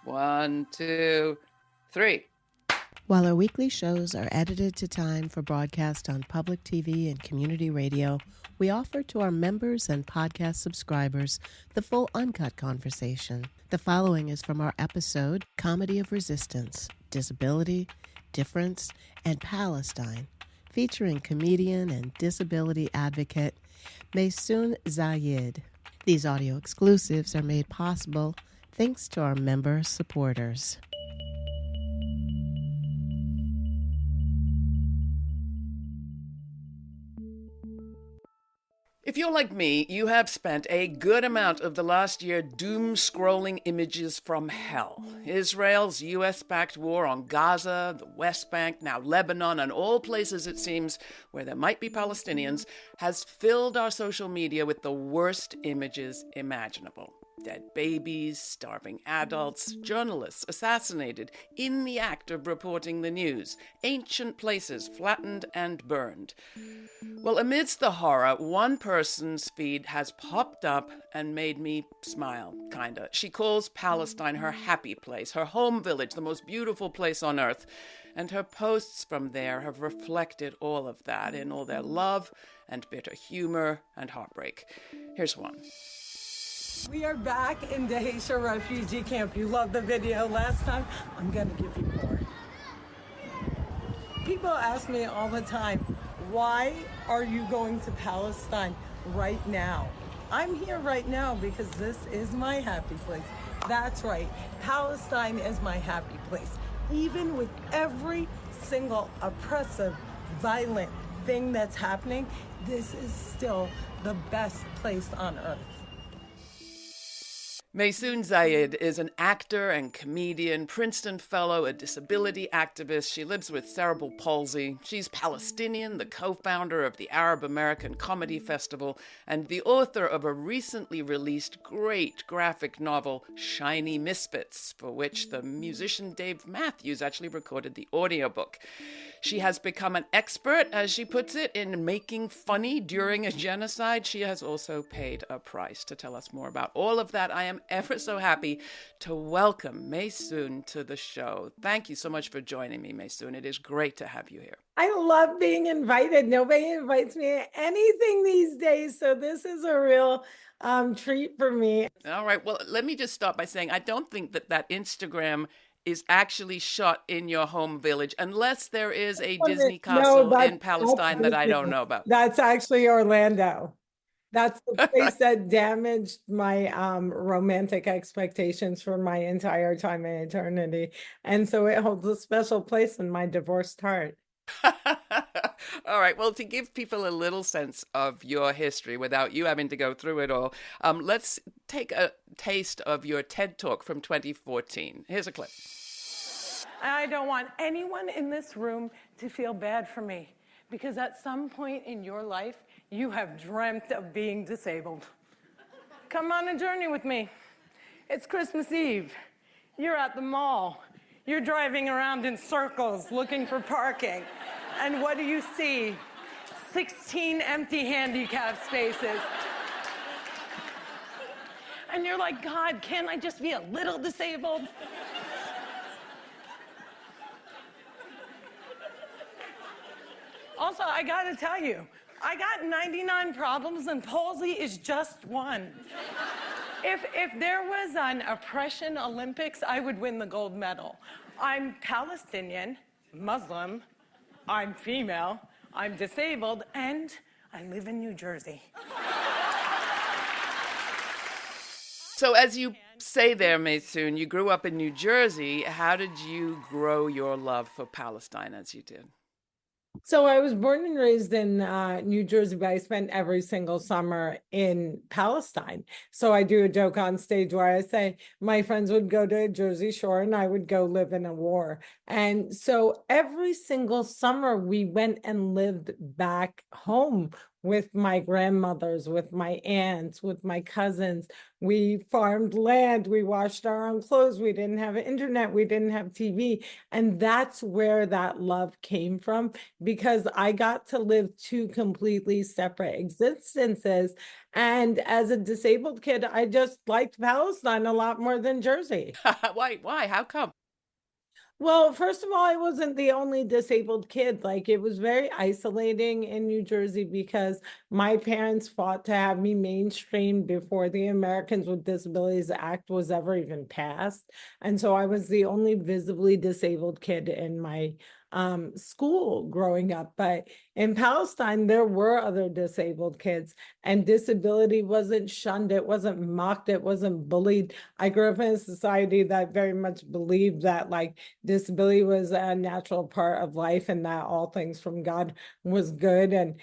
One, two, three. While our weekly shows are edited to time for broadcast on public TV and community radio, we offer to our members and podcast subscribers the full uncut conversation. The following is from our episode, Comedy of Resistance, Disability, Difference, and Palestine, featuring comedian and disability advocate Maysoon Zayid. These audio exclusives are made possible thanks to our member supporters. If you're like me, you have spent a good amount of the last year doom-scrolling images from hell. Israel's US-backed war on Gaza, the West Bank, now Lebanon, and all places, it seems, where there might be Palestinians, has filled our social media with the worst images imaginable. Dead babies, starving adults, journalists assassinated in the act of reporting the news, ancient places flattened and burned. Well, amidst the horror, one person's feed has popped up and made me smile, kinda. She calls Palestine her happy place, her home village, the most beautiful place on earth. And her posts from there have reflected all of that in all their love and bitter humor and heartbreak. Here's one. We are back in Dahisha refugee camp. You loved the video last time. I'm gonna give you more. People ask me all the time, why are you going to Palestine right now? I'm here right now because this is my happy place. That's right, Palestine is my happy place. Even with every single oppressive, violent thing that's happening, this is still the best place on earth. Maysoon Zayid is an actor and comedian, Princeton Fellow, a disability activist. She lives with cerebral palsy. She's Palestinian, the co-founder of the Arab American Comedy Festival, and the author of a recently released great graphic novel, Shiny Misfits, for which the musician Dave Matthews actually recorded the audiobook. She has become an expert, as she puts it, in making funny during a genocide. She has also paid a price. To tell us more about all of that, I am ever so happy to welcome Maysoon to the show. Thank you so much for joining me, Maysoon. It is great to have you here. I love being invited. Nobody invites me to anything these days, so this is a real treat for me. All right, well, let me just start by saying I don't think that Instagram is actually shot in your home village, unless there is a Disney castle in Palestine that I don't know about. That's actually Orlando. That's the place that damaged my romantic expectations for my entire time in eternity. And so it holds a special place in my divorced heart. All right. Well, to give people a little sense of your history without you having to go through it all, let's take a taste of your TED Talk from 2014. Here's a clip. I don't want anyone in this room to feel bad for me, because at some point in your life, you have dreamt of being disabled. Come on a journey with me. It's Christmas Eve. You're at the mall. You're driving around in circles looking for parking. And what do you see? 16 empty handicap spaces. And you're like, God, can't I just be a little disabled? Also, I gotta tell you, I got 99 problems and palsy is just one. If there was an oppression Olympics, I would win the gold medal. I'm Palestinian, Muslim, I'm female, I'm disabled, and I live in New Jersey. So as you say there, Maysoon, you grew up in New Jersey. How did you grow your love for Palestine as you did? So I was born and raised in New Jersey, but I spent every single summer in Palestine. So I do a joke on stage where I say my friends would go to Jersey Shore and I would go live in a war. And so every single summer we went and lived back home with my grandmothers, with my aunts, with my cousins. We farmed land, we washed our own clothes, we didn't have internet, we didn't have TV. And that's where that love came from, because I got to live two completely separate existences. And as a disabled kid, I just liked Palestine a lot more than Jersey. Why? Why? How come? Well, first of all, I wasn't the only disabled kid. Like, it was very isolating in New Jersey because my parents fought to have me mainstreamed before the Americans with Disabilities Act was ever even passed. And so I was the only visibly disabled kid in my school growing up. But in Palestine, there were other disabled kids, and disability wasn't shunned, it wasn't mocked, it wasn't bullied. I grew up in a society that very much believed that, like, disability was a natural part of life and that all things from God was good. And,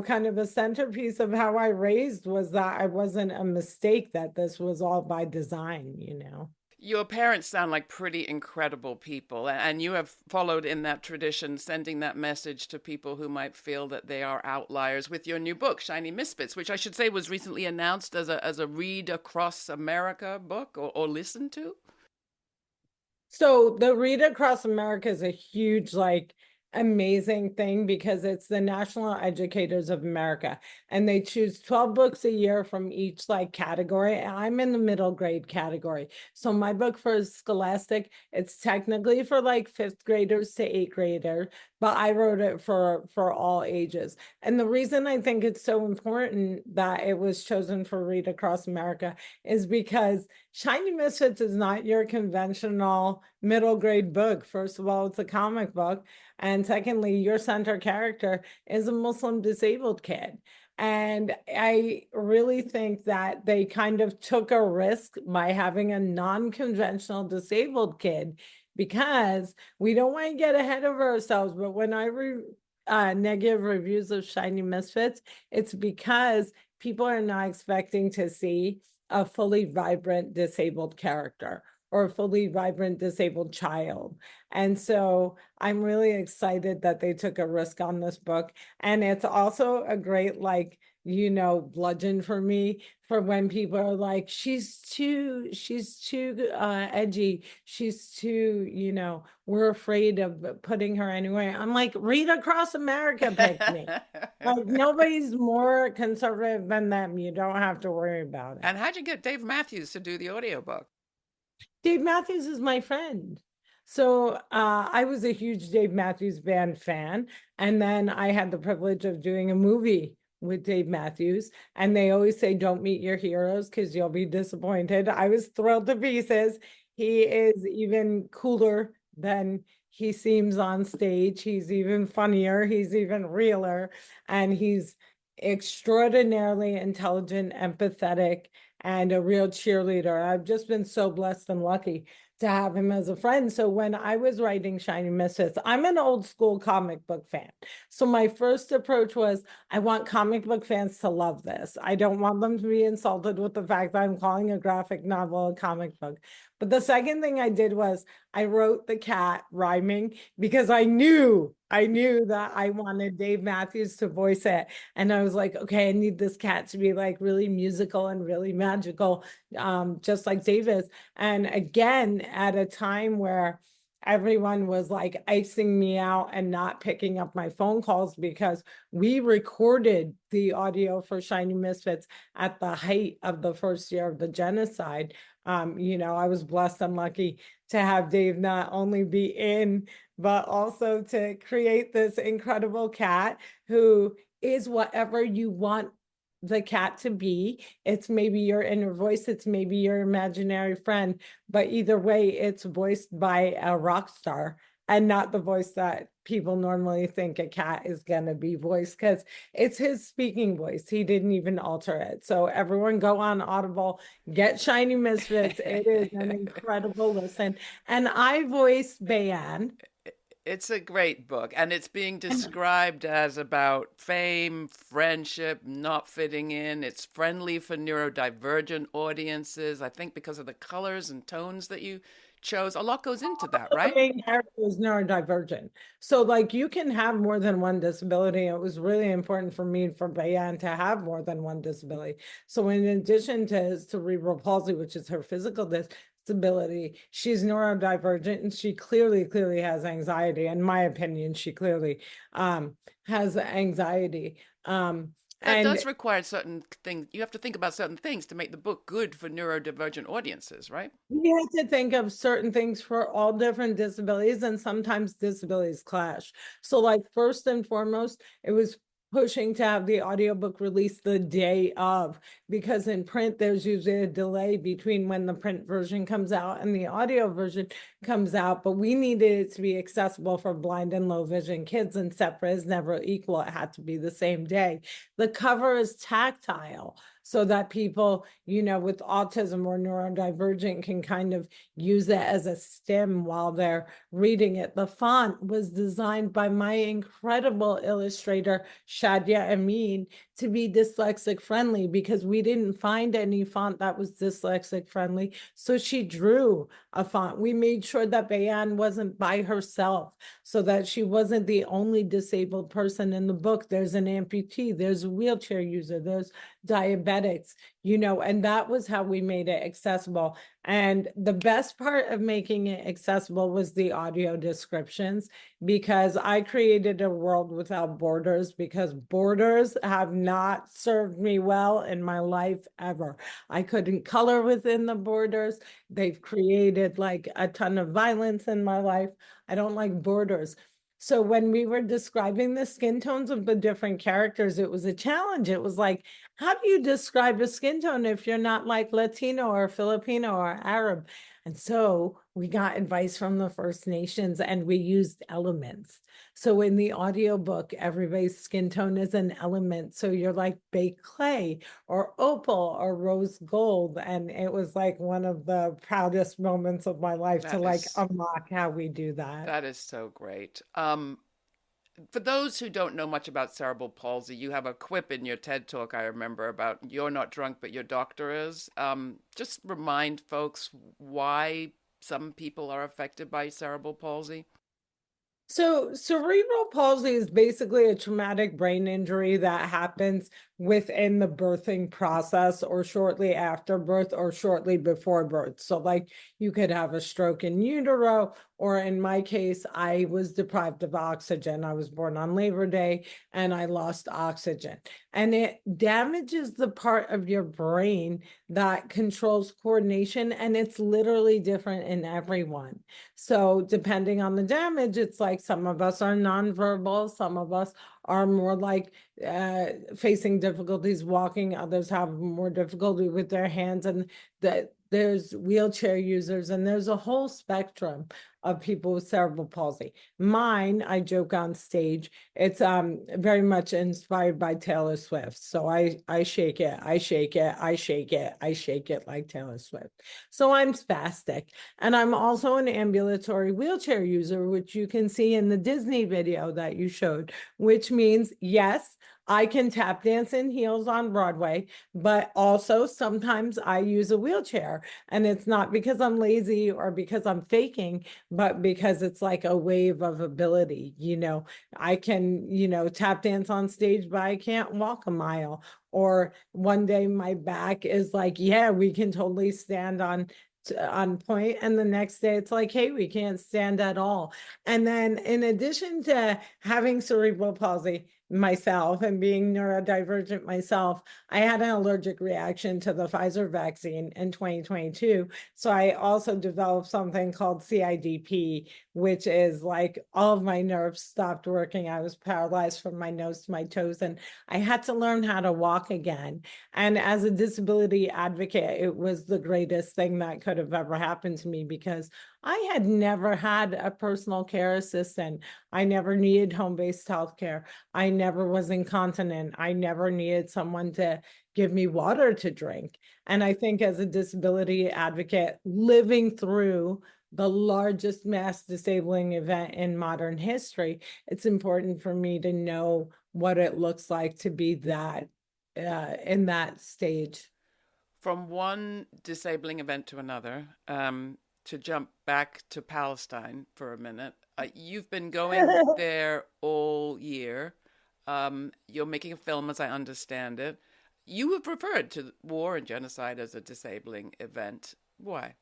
kind of a centerpiece of how I raised was that I wasn't a mistake, that this was all by design. Your parents sound like pretty incredible people, and you have followed in that tradition, sending that message to people who might feel that they are outliers with your new book, Shiny Misfits, which I should say was recently announced as a Read Across America book or listened to. So the Read Across America is a huge, like, amazing thing because it's the National Educators of America, and they choose 12 books a year from each, like, category. And I'm in the middle grade category. So my book for Scholastic, it's technically for like fifth graders to eighth graders, but I wrote it for all ages. And the reason I think it's so important that it was chosen for Read Across America is because Shiny Misfits is not your conventional middle grade book. First of all, it's a comic book. And secondly, your center character is a Muslim disabled kid. And I really think that they kind of took a risk by having a non-conventional disabled kid, because we don't want to get ahead of ourselves. But when I read negative reviews of Shiny Misfits, it's because people are not expecting to see a fully vibrant disabled character or a fully vibrant disabled child. And so I'm really excited that they took a risk on this book. And it's also a great, like, bludgeon for me, for when people are like, she's too edgy. She's too, we're afraid of putting her anywhere. I'm like, Read Across America picked me. Like, nobody's more conservative than them. You don't have to worry about it. And how'd you get Dave Matthews to do the audiobook? Dave Matthews is my friend. So I was a huge Dave Matthews Band fan. And then I had the privilege of doing a movie with Dave Matthews. And they always say, don't meet your heroes because you'll be disappointed. I was thrilled to pieces. He is even cooler than he seems on stage. He's even funnier. He's even realer. And he's extraordinarily intelligent, empathetic, and a real cheerleader. I've just been so blessed and lucky to have him as a friend. So when I was writing Shiny Misfits, I'm an old school comic book fan. So my first approach was, I want comic book fans to love this. I don't want them to be insulted with the fact that I'm calling a graphic novel a comic book. But the second thing I did was I wrote the cat rhyming, because I knew that I wanted Dave Matthews to voice it. And I was like, okay, I need this cat to be like really musical and really magical, just like Davis. And again, at a time where everyone was like icing me out and not picking up my phone calls, because we recorded the audio for Shiny Misfits at the height of the first year of the genocide. I was blessed and lucky to have Dave not only be in, but also to create this incredible cat who is whatever you want the cat to be. It's maybe your inner voice, it's maybe your imaginary friend, but either way, it's voiced by a rock star and not the voice that people normally think a cat is going to be voiced, because it's his speaking voice. He didn't even alter it. So everyone go on Audible, get Shiny Misfits. It is an incredible listen. And I voiced Bayan. It's a great book, and it's being described as about fame, friendship, not fitting in. It's friendly for neurodivergent audiences, I think because of the colors and tones that you chose. A lot goes into that, The right? main character is neurodivergent. So, like, you can have more than one disability. It was really important for me for Bayan to have more than one disability. So, in addition to cerebral palsy, which is her physical disability, she's neurodivergent and she clearly has anxiety. In my opinion, she clearly has anxiety. That And does require certain things. You have to think about certain things to make the book good for neurodivergent audiences, right? we have to think of certain things for all different disabilities, and sometimes disabilities clash. So, like, first and foremost, it was pushing to have the audiobook released the day of, because in print, there's usually a delay between when the print version comes out and the audio version comes out. But we needed it to be accessible for blind and low vision kids, and separate is never equal. It had to be the same day. The cover is tactile, so that people, with autism or neurodivergent can kind of use it as a stim while they're reading it. The font was designed by my incredible illustrator, Shadia Amin, to be dyslexic friendly, because we didn't find any font that was dyslexic friendly. So she drew a font. We made sure that Bayan wasn't by herself, so that she wasn't the only disabled person in the book. There's an amputee, there's a wheelchair user, there's diabetics, and that was how we made it accessible. And the best part of making it accessible was the audio descriptions, because I created a world without borders, because borders have not served me well in my life ever. I couldn't color within the borders. They've created like a ton of violence in my life. I don't like borders. So when we were describing the skin tones of the different characters, it was a challenge. It was like, how do you describe a skin tone if you're not like Latino or Filipino or Arab? And so we got advice from the First Nations and we used elements. So in the audiobook, everybody's skin tone is an element. So you're like baked clay or opal or rose gold. And it was like one of the proudest moments of my life to That like is unlock how we do that. that is so great. For those who don't know much about cerebral palsy, you have a quip in your TED talk, I remember, about you're not drunk, but your doctor is. Just remind folks why some people are affected by cerebral palsy. So cerebral palsy is basically a traumatic brain injury that happens within the birthing process or shortly after birth or shortly before birth. So like you could have a stroke in utero, or in my case, I was deprived of oxygen. I was born on Labor Day and I lost oxygen. And it damages the part of your brain that controls coordination, and it's literally different in everyone. So depending on the damage, it's like some of us are nonverbal, some of us are more like facing difficulties walking, others have more difficulty with their hands, and that there's wheelchair users, and there's a whole spectrum of people with cerebral palsy. Mine, I joke on stage, it's very much inspired by Taylor Swift. So I shake it, I shake it, I shake it, I shake it like Taylor Swift. So I'm spastic. And I'm also an ambulatory wheelchair user, which you can see in the Disney video that you showed, which means, yes, I can tap dance in heels on Broadway, but also sometimes I use a wheelchair. And it's not because I'm lazy or because I'm faking, but because it's like a wave of ability. I can, tap dance on stage, but I can't walk a mile. Or one day my back is like, yeah, we can totally stand on point, and the next day it's like, hey, we can't stand at all. And then in addition to having cerebral palsy myself and being neurodivergent myself, I had an allergic reaction to the Pfizer vaccine in 2022. So I also developed something called CIDP, which is like all of my nerves stopped working. I was paralyzed from my nose to my toes, and I had to learn how to walk again. And as a disability advocate, it was the greatest thing that could have ever happened to me, because I had never had a personal care assistant. I never needed home-based health care. I never was incontinent. I never needed someone to give me water to drink. And I think as a disability advocate, living through the largest mass disabling event in modern history, it's important for me to know what it looks like to be that in that stage. From one disabling event to another, to jump back to Palestine for a minute, you've been going there all year. You're making a film, as I understand it. You have referred to war and genocide as a disabling event. Why?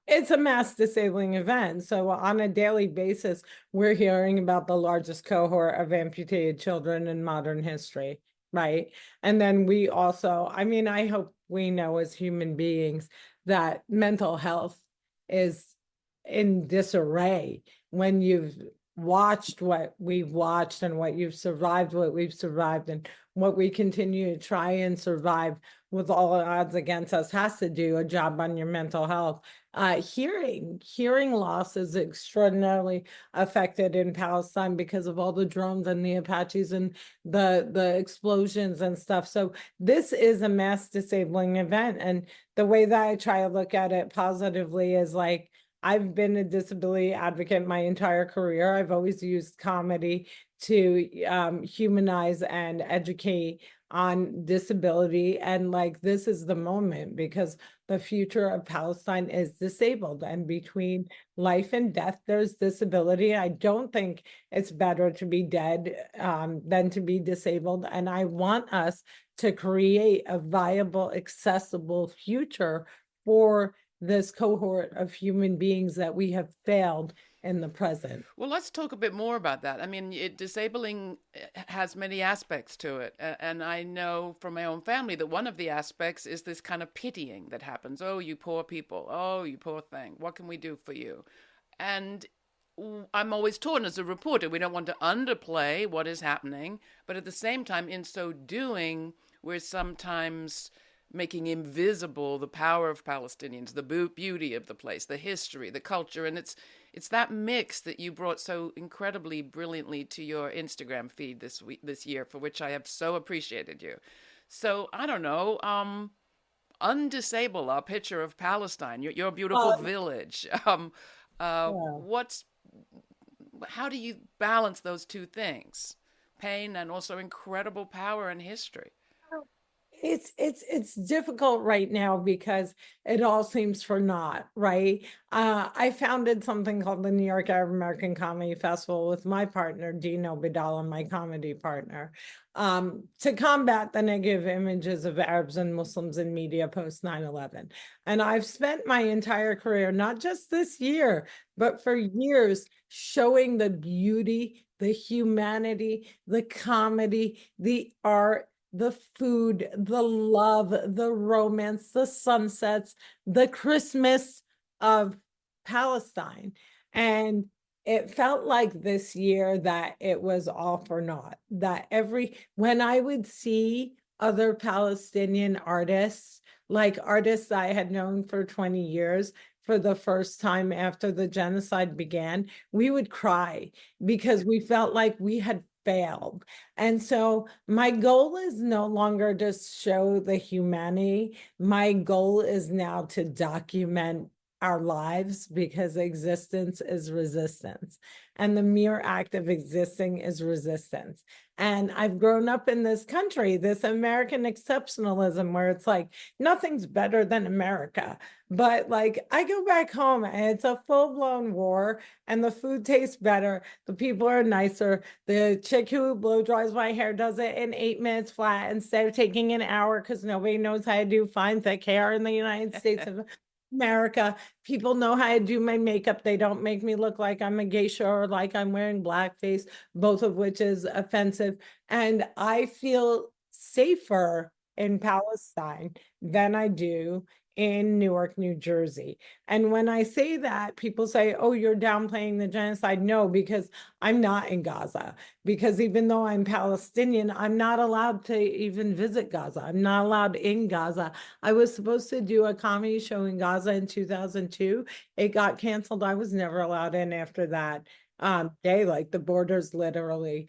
It's a mass disabling event. So on a daily basis, we're hearing about the largest cohort of amputated children in modern history, right? And then we also, I mean, I hope we know as human beings that mental health is in disarray when you've watched what we've watched and what you've survived, what we've survived, and what we continue to try and survive with all odds against us has to do a job on your mental health. Hearing loss is extraordinarily affected in Palestine because of all the drones and the Apaches and the explosions and stuff. So this is a mass disabling event. And the way that I try to look at it positively is like, I've been a disability advocate my entire career. I've always used comedy to humanize and educate on disability. And like, this is the moment because the future of Palestine is disabled. And between life and death, there's disability. I don't think it's better to be dead than to be disabled. And I want us to create a viable, accessible future for this cohort of human beings that we have failed in the present. Well, let's talk a bit more about that. I mean, disabling has many aspects to it. And I know from my own family that one of the aspects is this kind of pitying that happens. Oh, you poor people. Oh, you poor thing. What can we do for you? And I'm always torn as a reporter. We don't want to underplay what is happening. But at the same time, in so doing, we're sometimes making invisible the power of Palestinians, the beauty of the place, the history, the culture. And it's that mix that you brought so incredibly brilliantly to your Instagram feed this year, for which I have so appreciated you. So I don't know, undisable our picture of Palestine, your beautiful village. Yeah. How do you balance those two things, pain and also incredible power and history? It's difficult right now because it all seems for naught, right? I founded something called the New York Arab American Comedy Festival with my partner, Dino Bidala, my comedy partner, to combat the negative images of Arabs and Muslims in media post 9/11. And I've spent my entire career, not just this year, but for years, showing the beauty, the humanity, the comedy, the art, the food, the love, the romance, the sunsets, the Christmas of Palestine. And it felt like this year that it was all for naught. That when I would see other Palestinian artists, like artists I had known for 20 years, for the first time after the genocide began, we would cry because we felt like we had failed. And so my goal is no longer to show the humanity. My goal is now to document our lives because existence is resistance. And the mere act of existing is resistance. And I've grown up in this country, this American exceptionalism where it's like, nothing's better than America. But like, I go back home and it's a full-blown war and the food tastes better. The people are nicer. The chick who blow dries my hair does it in 8 minutes flat instead of taking an hour because nobody knows how to do fine, thick hair in the United States of America. People know how to do my makeup. They don't make me look like I'm a geisha or like I'm wearing blackface, both of which is offensive. And I feel safer in Palestine than I do in Newark, New Jersey. And when I say that, people say, oh, you're downplaying the genocide. No, because I'm not in Gaza. Because even though I'm Palestinian, I'm not allowed to even visit Gaza. I'm not allowed in Gaza. I was supposed to do a comedy show in Gaza in 2002. It got canceled. I was never allowed in after that. day, like the borders literally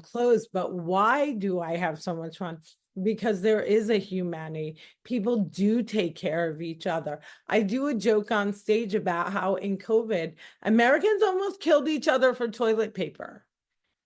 closed. But why do I have so much fun? Because there is a humanity. People do take care of each other. I do a joke on stage about how in COVID, Americans almost killed each other for toilet paper.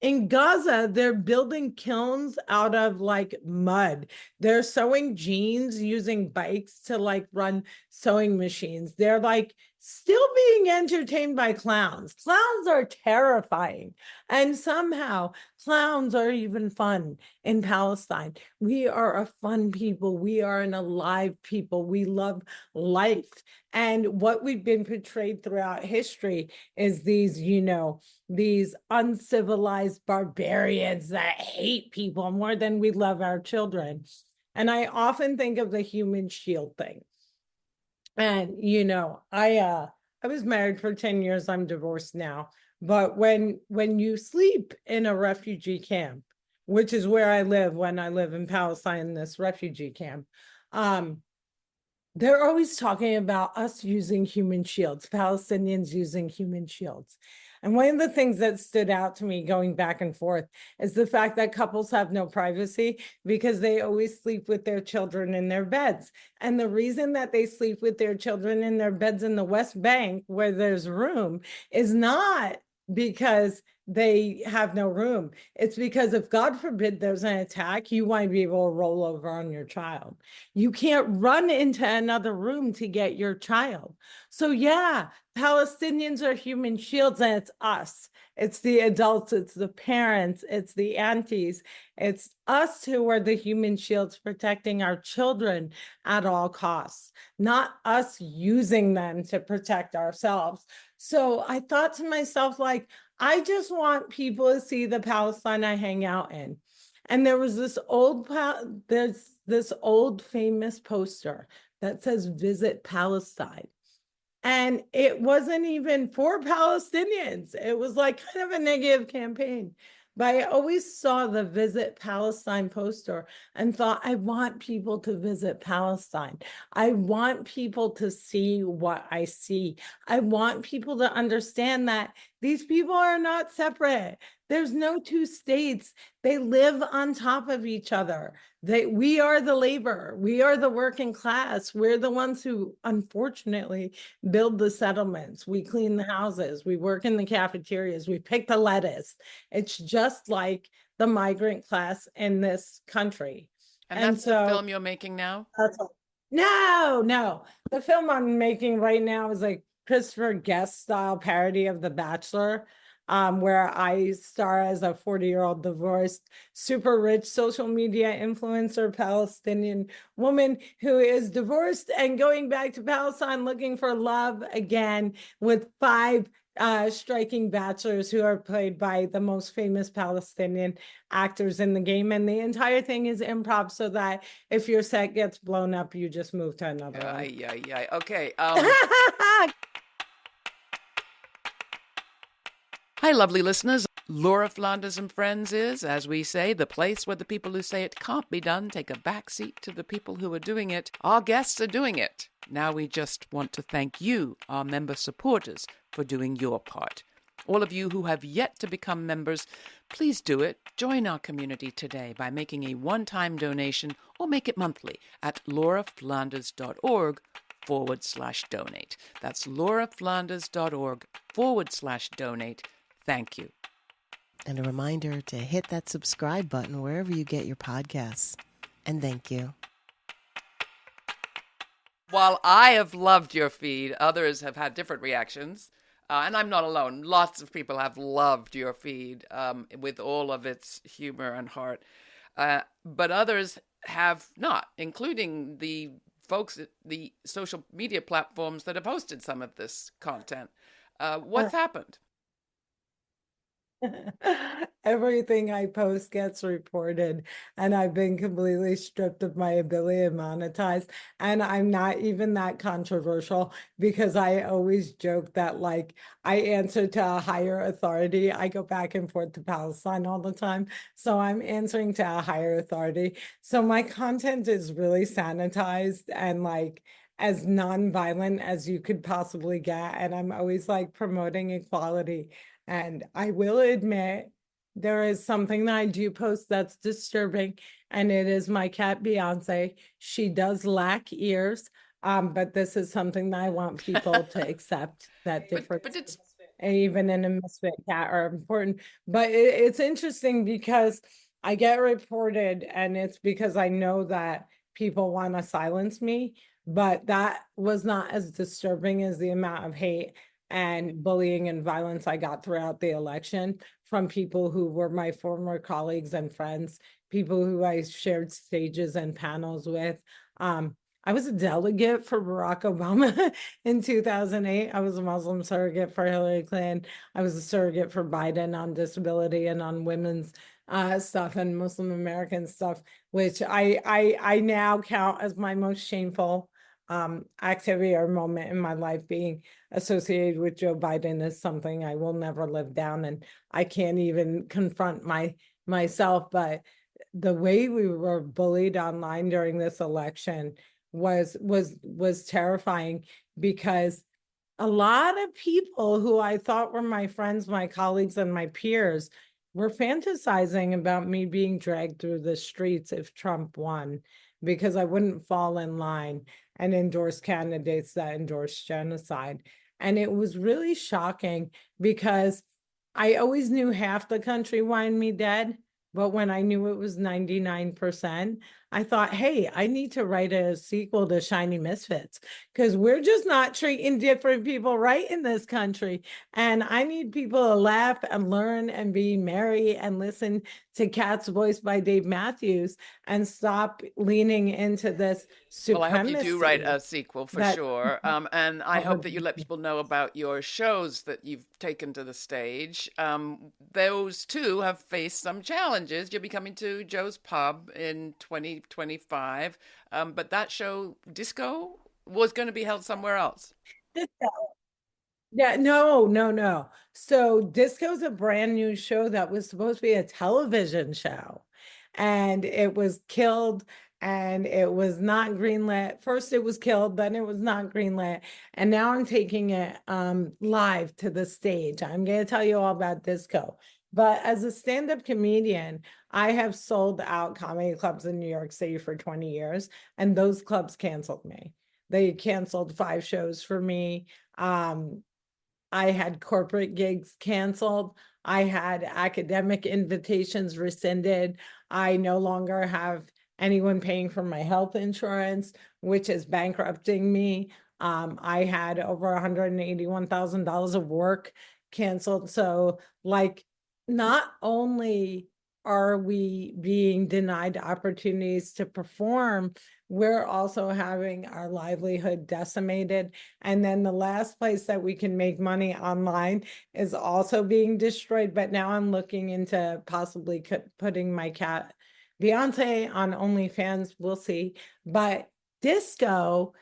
In Gaza, they're building kilns out of like mud. They're sewing jeans using bikes to like run sewing machines. They're like still being entertained by clowns. Clowns are terrifying. And somehow clowns are even fun in Palestine. We are a fun people. We are an alive people. We love life. And what we've been portrayed throughout history is these uncivilized barbarians that hate people more than we love our children. And I often think of the human shield thing. And I was married for 10 years. I'm divorced now. But when you sleep in a refugee camp, which is where I live when I live in Palestine, this refugee camp, they're always talking about us using human shields, Palestinians using human shields. And one of the things that stood out to me going back and forth is the fact that couples have no privacy because they always sleep with their children in their beds. And the reason that they sleep with their children in their beds in the West Bank, where there's room, is not because they have no room. It's because if God forbid there's an attack, you want to be able to roll over on your child. You can't run into another room to get your child. So yeah, Palestinians are human shields, and it's us. It's the adults, it's the parents, it's the aunties, it's us who are the human shields protecting our children at all costs, not us using them to protect ourselves. So I thought to myself, like, I just want people to see the Palestine I hang out in. And there was there's this old famous poster that says "Visit Palestine." And it wasn't even for Palestinians. It was like kind of a negative campaign. But I always saw the Visit Palestine poster and thought, I want people to visit Palestine. I want people to see what I see. I want people to understand that these people are not separate. There's no two states. They live on top of each other. We are the labor. We are the working class. We're the ones who, unfortunately, build the settlements. We clean the houses. We work in the cafeterias. We pick the lettuce. It's just like the migrant class in this country. And that's the film you're making now? No. The film I'm making right now is like Christopher Guest style parody of The Bachelor, where I star as a 40-year-old divorced, super rich social media influencer Palestinian woman who is divorced and going back to Palestine looking for love again with five striking bachelors who are played by the most famous Palestinian actors in the game. And the entire thing is improv so that if your set gets blown up, you just move to another one. Okay. Hi, lovely listeners. Laura Flanders and Friends is, as we say, the place where the people who say it can't be done take a back seat to the people who are doing it. Our guests are doing it. Now we just want to thank you, our member supporters, for doing your part. All of you who have yet to become members, please do it. Join our community today by making a one-time donation or make it monthly at lauraflanders.org/donate. That's lauraflanders.org/donate. Thank you. And a reminder to hit that subscribe button wherever you get your podcasts. And thank you. While I have loved your feed, others have had different reactions. And I'm not alone. Lots of people have loved your feed with all of its humor and heart. But others have not, including the folks at the social media platforms that have hosted some of this content. What's happened? Everything I post gets reported, and I've been completely stripped of my ability to monetize. And I'm not even that controversial because I always joke that, like, I answer to a higher authority. I go back and forth to Palestine all the time, so I'm answering to a higher authority. So my content is really sanitized and like as nonviolent as you could possibly get. And I'm always like promoting equality. And I will admit, there is something that I do post that's disturbing, and it is my cat Beyonce. She does lack ears, but this is something that I want people to accept, that But it's differences, even in a misfit cat, are important. But it's interesting because I get reported, and it's because I know that people want to silence me, but that was not as disturbing as the amount of hate and bullying and violence I got throughout the election from people who were my former colleagues and friends, people who I shared stages and panels with. I was a delegate for Barack Obama in 2008. I was a Muslim surrogate for Hillary Clinton. I was a surrogate for Biden on disability and on women's stuff and Muslim American stuff, which I now count as my most shameful activity or moment in my life. Being associated with Joe Biden is something I will never live down, and I can't even confront myself. But the way we were bullied online during this election was terrifying, because a lot of people who I thought were my friends, my colleagues, and my peers were fantasizing about me being dragged through the streets if Trump won, because I wouldn't fall in line and endorse candidates that endorse genocide. And it was really shocking, because I always knew half the country wanted me dead. But when I knew it was 99%, I thought, hey, I need to write a sequel to Shiny Misfits, because we're just not treating different people right in this country. And I need people to laugh and learn and be merry and listen to Cat's Voice by Dave Matthews, and stop leaning into this Well, I hope you do write supremacy a sequel for that sure. And I hope over. that you let people know about your shows that you've taken to the stage. Those two have faced some challenges. You'll be coming to Joe's Pub in 2025. But that show, Disco, was going to be held somewhere else. Yeah, no, no, no. So Disco's a brand new show that was supposed to be a television show, and it was killed, and it was not greenlit. First it was killed, then it was not greenlit, and now I'm taking it live to the stage. I'm going to tell you all about Disco. But as a stand-up comedian, I have sold out comedy clubs in New York City for 20 years, and those clubs canceled me. They canceled 5 shows for me. I had corporate gigs canceled. I had academic invitations rescinded. I no longer have anyone paying for my health insurance, which is bankrupting me. I had over $181,000 of work canceled. So, like, not only are we being denied opportunities to perform, we're also having our livelihood decimated. And then the last place that we can make money online is also being destroyed. But now I'm looking into possibly putting my cat Beyonce on OnlyFans. We'll see. But Disco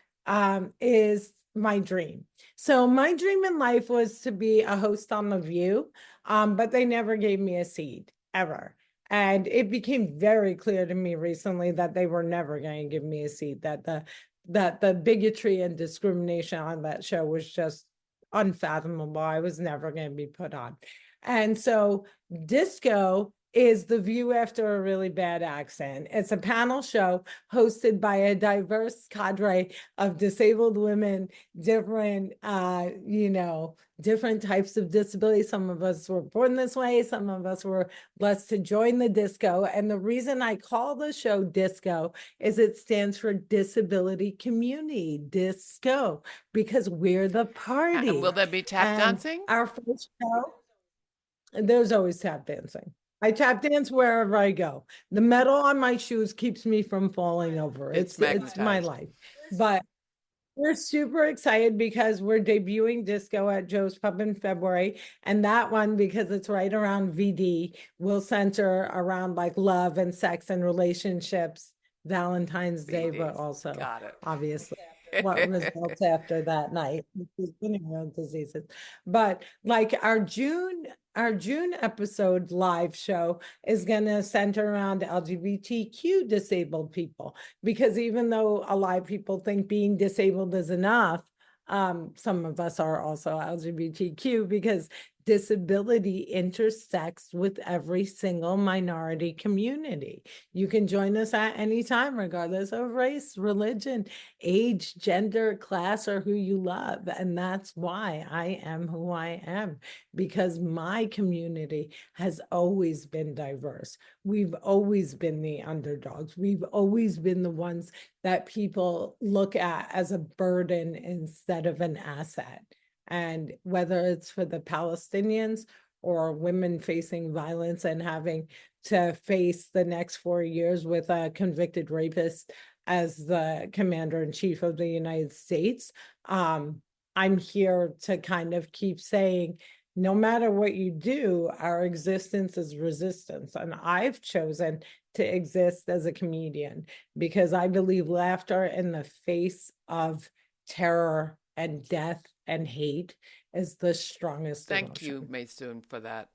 is my dream. So my dream in life was to be a host on The View, but they never gave me a seat ever. And it became very clear to me recently that they were never going to give me a seat, that the bigotry and discrimination on that show was just unfathomable. I was never going to be put on. And so Disco is The View after a really bad accent. It's a panel show hosted by a diverse cadre of disabled women, different, different types of disability. Some of us were born this way. Some of us were blessed to join the disco. And the reason I call the show Disco is it stands for Disability Community Disco, because we're the And party. will there be tap And dancing? our first show, there's always tap dancing. I tap dance wherever I go. The metal on my shoes keeps me from falling over. It's It's my magnetized. life. But we're super excited because we're debuting Disco at Joe's Pub in February. And that one, because it's right around VD, will center around like love and sex and relationships, Valentine's Day, but BDs. also Got it. obviously what results after that night, which is venereal diseases. But like our June episode live show is going to center around LGBTQ disabled people, because even though a lot of people think being disabled is enough, some of us are also LGBTQ, because disability intersects with every single minority community. You can join us at any time, regardless of race, religion, age, gender, class, or who you love. And that's why I am who I am, because my community has always been diverse. We've always been the underdogs. We've always been the ones that people look at as a burden instead of an asset. And whether it's for the Palestinians or women facing violence and having to face the next 4 years with a convicted rapist as the commander in chief of the United States, I'm here to kind of keep saying, no matter what you do, our existence is resistance. And I've chosen to exist as a comedian because I believe laughter in the face of terror and death and hate is the strongest Thank you, emotion. Maysoon, for that.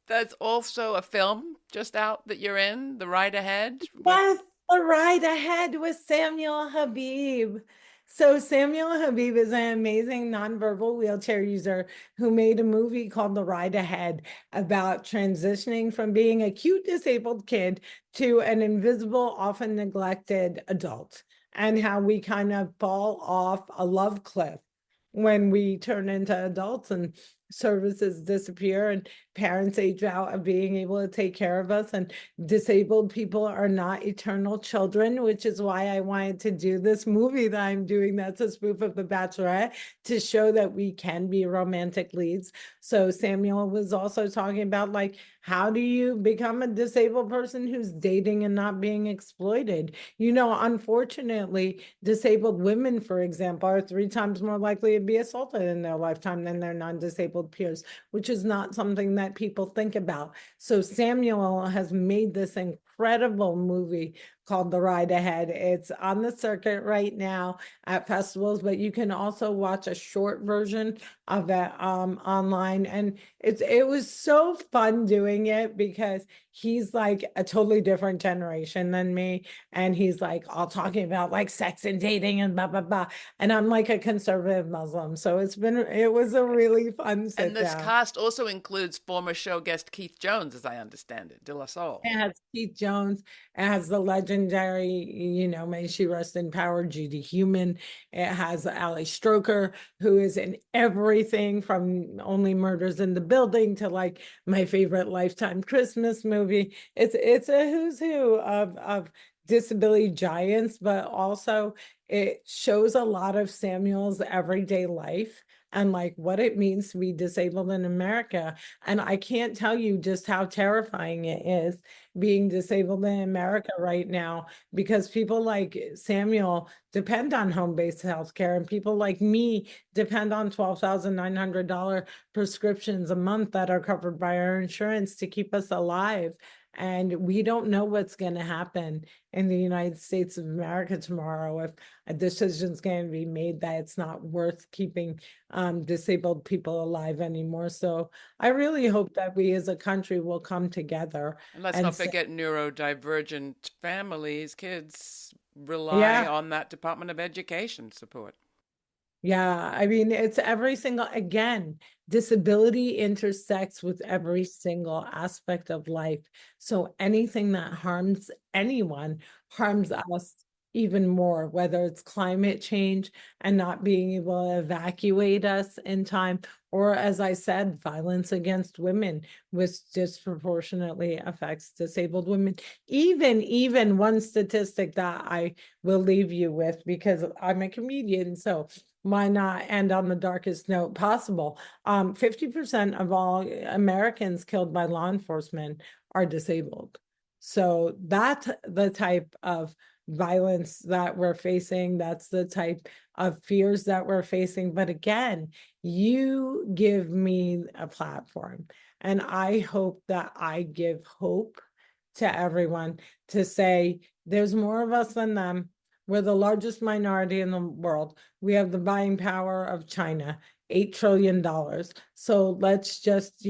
There's also a film just out that you're in, The Ride Ahead. Yes, The Ride Ahead with Samuel Habib. So Samuel Habib is an amazing nonverbal wheelchair user who made a movie called The Ride Ahead about transitioning from being a cute disabled kid to an invisible, often neglected adult, and how we kind of fall off a love cliff when we turn into adults and services disappear and parents age out of being able to take care of us, and disabled people are not eternal children, which is why I wanted to do this movie that I'm doing that's a spoof of The Bachelorette, to show that we can be romantic leads. So Samuel was also talking about, like, how do you become a disabled person who's dating and not being exploited? Unfortunately, disabled women, for example, are 3 times more likely to be assaulted in their lifetime than their non-disabled peers, which is not something that people think about. So Samuel has made this incredible movie called The Ride Ahead. It's on the circuit right now at festivals, but you can also watch a short version of it online. And it was so fun doing it because he's like a totally different generation than me. And he's like all talking about like sex and dating and blah, blah, blah. And I'm like a conservative Muslim. So it was a really fun And sit this down. cast also includes former show guest Keith Jones, as I understand it, De La Soul. It has Keith Jones. It has the legendary, may she rest in power, Judy Heumann. It has Ali Stroker, who is in everything from Only Murders in the Building to like my favorite Lifetime Christmas movie. It's a who's who of disability giants, but also it shows a lot of Samuel's everyday life and like what it means to be disabled in America. And I can't tell you just how terrifying it is being disabled in America right now, because people like Samuel depend on home-based healthcare, and people like me depend on $12,900 prescriptions a month that are covered by our insurance to keep us alive. And we don't know what's going to happen in the United States of America tomorrow if a decision is going to be made that it's not worth keeping disabled people alive anymore. So I really hope that we as a country will come together. And let's And not forget neurodivergent families, kids rely yeah, on that Department of Education support. yeah. I mean, it's every single, again, disability intersects with every single aspect of life. So anything that harms anyone harms us even more, whether it's climate change and not being able to evacuate us in time, or as I said, violence against women, which disproportionately affects disabled women. Even one statistic that I will leave you with, because I'm a comedian, so why not end on the darkest note possible? 50% of all Americans killed by law enforcement are disabled. So that's the type of violence that we're facing. That's the type of fears that we're facing. But again, you give me a platform, and I hope that I give hope to everyone to say there's more of us than them. We're the largest minority in the world. We have the buying power of China, $8 trillion. So let's just,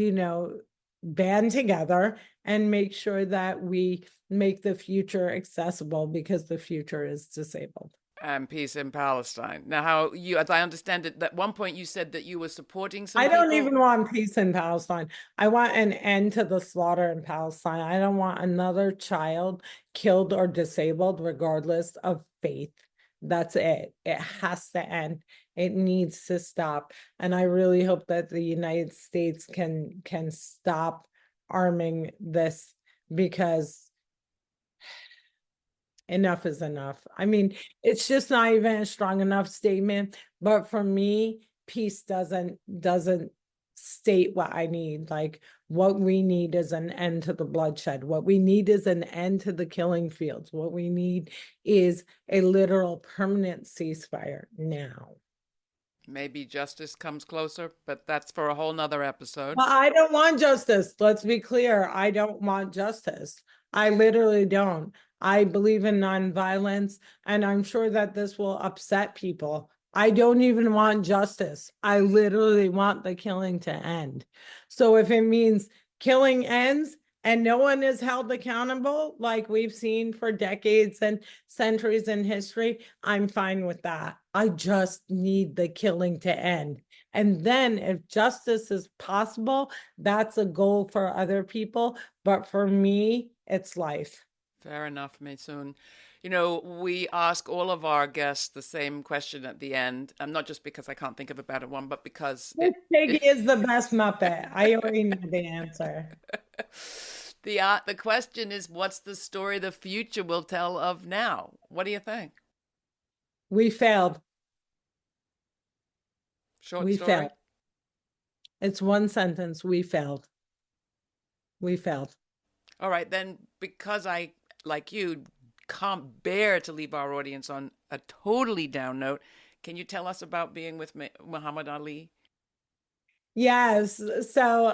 band together and make sure that we make the future accessible, because the future is disabled. And peace in Palestine. Now, how you, as I understand it, at one point you said that you were supporting some I don't people. even want peace in Palestine. I want an end to the slaughter in Palestine. I don't want another child killed or disabled, regardless of faith. That's it. It has to end. It needs to stop. And I really hope that the United States can stop arming this, because enough is enough. I mean, it's just not even a strong enough statement. But for me, peace doesn't state what I need. Like, what we need is an end to the bloodshed. What we need is an end to the killing fields. What we need is a literal permanent ceasefire now. Maybe justice comes closer, but that's for a whole nother episode. But I don't want justice. Let's be clear. I don't want justice. I literally don't. I believe in nonviolence, and I'm sure that this will upset people. I don't even want justice. I literally want the killing to end. So if it means killing ends and no one is held accountable, like we've seen for decades and centuries in history, I'm fine with that. I just need the killing to end. And then if justice is possible, that's a goal for other people. But for me, it's life. Fair enough, Maysoon. You know, we ask all of our guests the same question at the end, not just because I can't think of a better one, but because Which pig is the best Muppet? I already know the answer. the question is, what's the story the future will tell of now? What do you think? We failed. Short We story. failed. It's one sentence. We failed. We failed. All right, then, because I, like you, can't bear to leave our audience on a totally down note, can you tell us about being with Muhammad Ali? Yes. So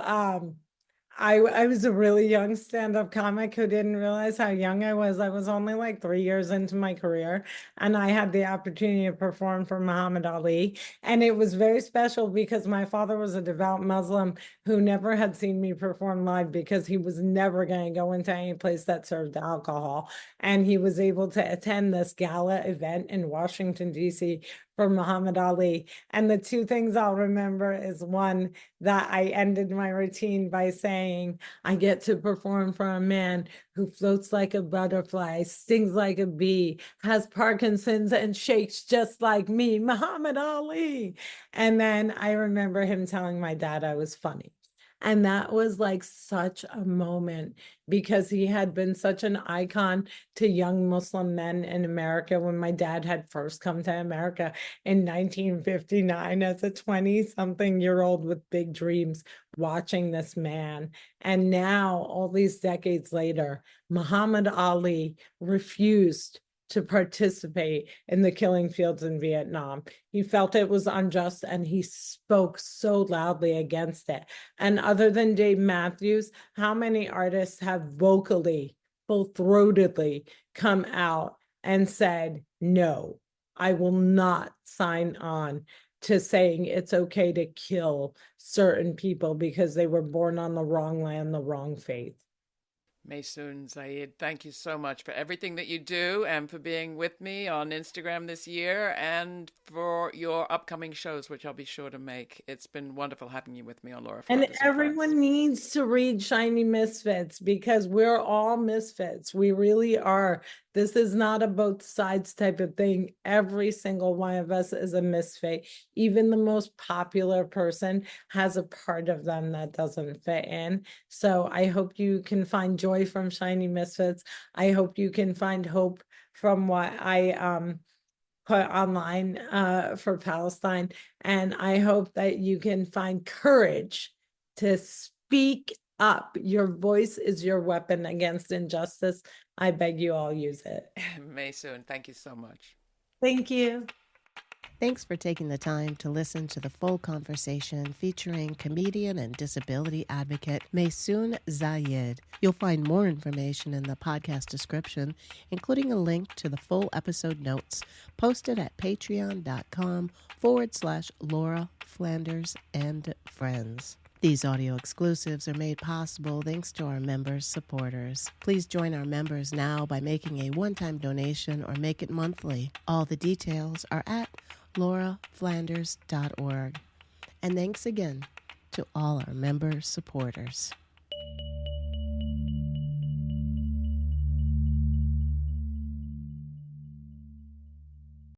I was a really young stand-up comic who didn't realize how young I was. I was only like 3 years into my career, and I had the opportunity to perform for Muhammad Ali. And it was very special because my father was a devout Muslim who never had seen me perform live, because he was never going to go into any place that served alcohol. And he was able to attend this gala event in Washington, D.C. for Muhammad Ali. And the two things I'll remember is, one, that I ended my routine by saying, I get to perform for a man who floats like a butterfly, stings like a bee, has Parkinson's, and shakes just like me, Muhammad Ali. And then I remember him telling my dad I was funny. And that was like such a moment, because he had been such an icon to young Muslim men in America when my dad had first come to America in 1959 as a 20-something-year-old with big dreams, watching this man. And now, all these decades later, Muhammad Ali refused to participate in the killing fields in Vietnam. He felt it was unjust, and he spoke so loudly against it. And other than Dave Matthews, how many artists have vocally, full-throatedly come out and said, no, I will not sign on to saying it's okay to kill certain people because they were born on the wrong land, the wrong faith? Maysoon Zayid, thank you so much for everything that you do and for being with me on Instagram this year and for your upcoming shows, which I'll be sure to make. It's been wonderful having you with me on Laura And Flanders everyone needs to read Shiny Misfits, because we're all misfits. We really are. This is not a both sides type of thing. Every single one of us is a misfit. Even the most popular person has a part of them that doesn't fit in. So I hope you can find joy from Shiny Misfits. I hope you can find hope from what I put online for Palestine. And I hope that you can find courage to speak up. Your voice is your weapon against injustice. I beg you all use it. Maysoon, thank you so much. Thank you. Thanks for taking the time to listen to the full conversation featuring comedian and disability advocate Maysoon Zayid. You'll find more information in the podcast description, including a link to the full episode notes posted at patreon.com/Laura Flanders and Friends. These audio exclusives are made possible thanks to our members' supporters. Please join our members now by making a one-time donation or make it monthly. All the details are at lauraflanders.org. And thanks again to all our member supporters.